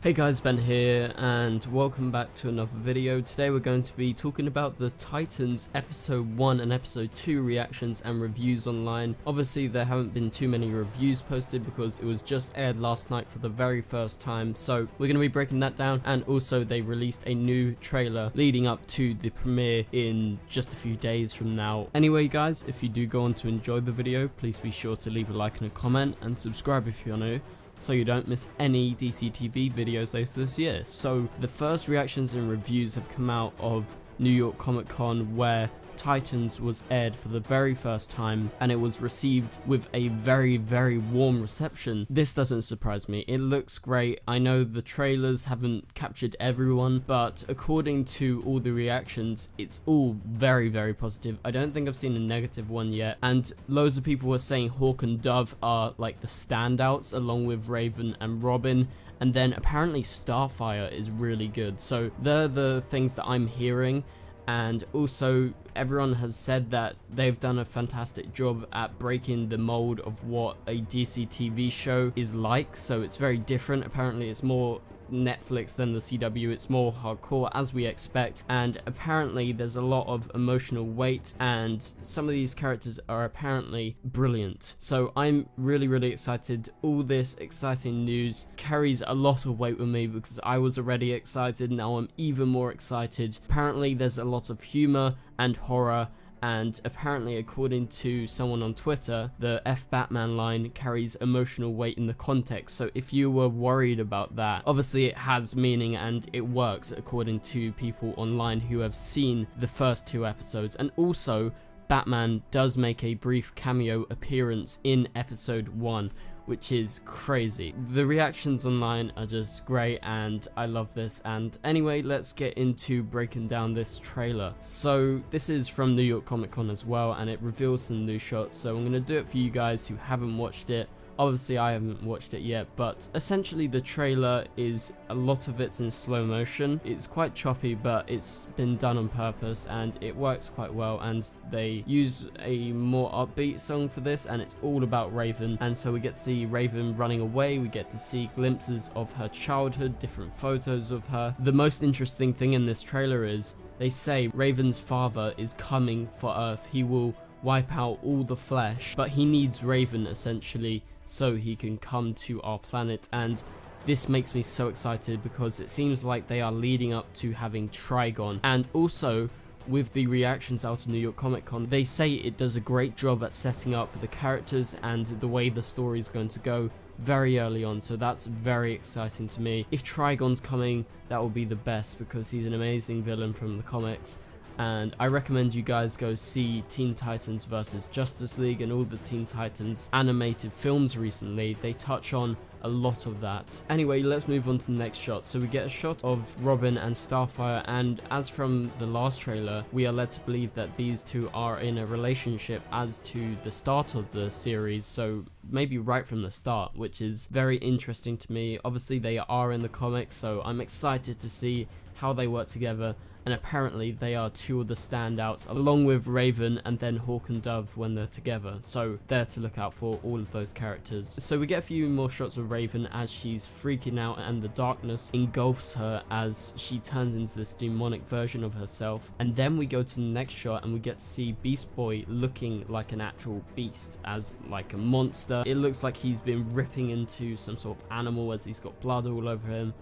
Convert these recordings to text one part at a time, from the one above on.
Hey guys, Ben here and welcome back to another video. Today we're going to be talking about the Titans episode 1 and episode 2 reactions and reviews online. Obviously there haven't been too many reviews posted because it was just aired last night for the very first time, so we're going to be breaking that down. And also they released a new trailer leading up to the premiere in just a few days from now. Anyway guys, if you do go on to enjoy the video, please be sure to leave a like and a comment and subscribe if you're new, so you don't miss any DC TV videos later this year. So the first reactions and reviews have come out of New York Comic Con, where Titans was aired for the very first time and it was received with a very warm reception. This doesn't surprise me. It looks great. I know the trailers haven't captured everyone, but according to all the reactions, it's all very positive. I don't think I've seen a negative one yet, and loads of people were saying Hawk and Dove are like the standouts along with Raven and Robin. And then apparently Starfire is really good. So they're the things that I'm hearing. And also everyone has said that they've done a fantastic job at breaking the mold of what a DC TV show is like. So it's very different. Apparently it's more Netflix than the CW, it's more hardcore as we expect, and apparently there's a lot of emotional weight and some of these characters are apparently brilliant. So I'm really excited. All this exciting news carries a lot of weight with me because I was already excited, now I'm even more excited. Apparently there's a lot of humor and horror, and apparently according to someone on Twitter, the F Batman line carries emotional weight in the context. So if you were worried about that, obviously it has meaning and it works according to people online who have seen the first 2 episodes. And also Batman does make a brief cameo appearance in episode 1, which is crazy. The reactions online are just great and I love this. And anyway, let's get into breaking down this trailer. So this is from New York Comic Con as well, and it reveals some new shots, so I'm gonna do it for you guys who haven't watched it. Obviously I haven't watched it yet, but essentially the trailer is, a lot of it's in slow motion. It's quite choppy, but it's been done on purpose and it works quite well. And they use a more upbeat song for this, and it's all about Raven. And so we get to see Raven running away, we get to see glimpses of her childhood, different photos of her. The most interesting thing in this trailer is they say Raven's father is coming for Earth. He will wipe out all the flesh, but he needs Raven essentially so he can come to our planet. And this makes me so excited because it seems like they are leading up to having Trigon. And also with the reactions out of New York Comic Con, they say it does a great job at setting up the characters and the way the story is going to go very early on, so that's very exciting to me. If Trigon's coming, that will be the best because he's an amazing villain from the comics. And I recommend you guys go see Teen Titans vs Justice League and all the Teen Titans animated films recently. They touch on a lot of that. Anyway, let's move on to the next shot. So we get a shot of Robin and Starfire, and as from the last trailer, we are led to believe that these two are in a relationship as to the start of the series, so maybe right from the start, which is very interesting to me. Obviously they are in the comics, so I'm excited to see how they work together. And apparently they are 2 of the standouts, along with Raven and then Hawk and Dove when they're together. So there to look out for all of those characters. So we get a few more shots of Raven as she's freaking out and the darkness engulfs her as she turns into this demonic version of herself. And then we go to the next shot and we get to see Beast Boy looking like an actual beast, as like a monster. It looks like he's been ripping into some sort of animal as he's got blood all over him.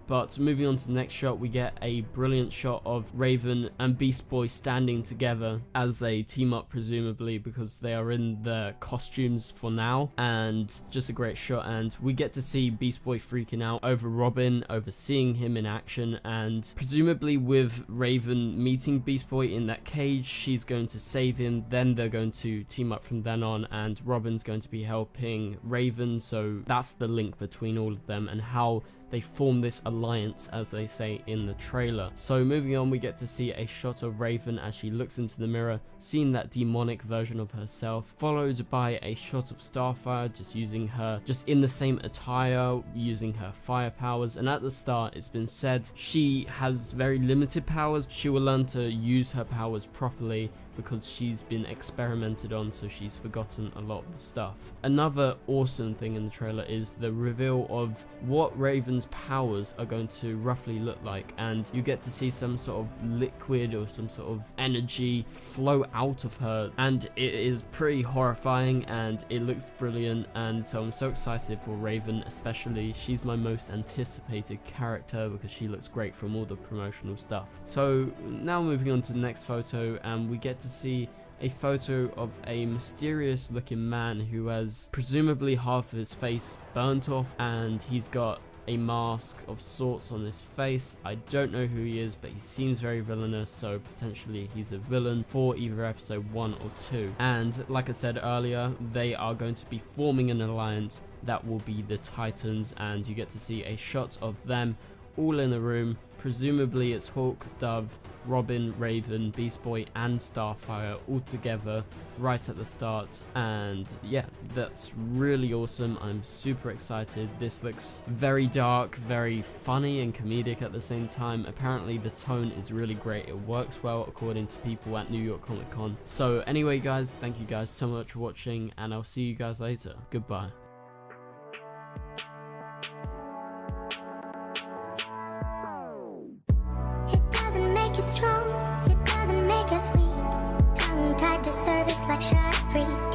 But moving on to the next shot, we get a brilliant shot of Raven and Beast Boy standing together as they team up, presumably because they are in their costumes for now, and just a great shot. And we get to see Beast Boy freaking out over Robin, over seeing him in action, and presumably with Raven meeting Beast Boy in that cage, she's going to save him. Then they're going to team up from then on, and Robin's going to be helping Raven. So that's the link between all of them and how they form this alliance, as they say in the trailer. So moving on, we get to see a shot of Raven as she looks into the mirror, seeing that demonic version of herself, followed by a shot of Starfire just using her, just in the same attire, using her fire powers. And at the start, it's been said she has very limited powers. She will learn to use her powers properly because she's been experimented on, so she's forgotten a lot of the stuff. Another awesome thing in the trailer is the reveal of what Raven's Raven's powers are going to roughly look like, and you get to see some sort of liquid or some sort of energy flow out of her, and it is pretty horrifying and it looks brilliant. And so I'm so excited for Raven, especially. She's my most anticipated character because she looks great from all the promotional stuff. So now moving on to the next photo, and we get to see a photo of a mysterious looking man who has presumably half of his face burnt off, and he's got a mask of sorts on his face. I don't know who he is, but he seems very villainous, so potentially he's a villain for either episode 1 or 2. And like I said earlier, they are going to be forming an alliance that will be the Titans, and you get to see a shot of them all in a room. Presumably it's Hawk, Dove, Robin, Raven, Beast Boy and Starfire all together right at the start, and yeah, that's really awesome. I'm super excited. This looks very dark, very funny and comedic at the same time. Apparently the tone is really great. It works well according to people at New York Comic Con. So anyway guys, thank you guys so much for watching, and I'll see you guys later. Goodbye. Strong, it doesn't make us weak. Tongue tied to service like Shari.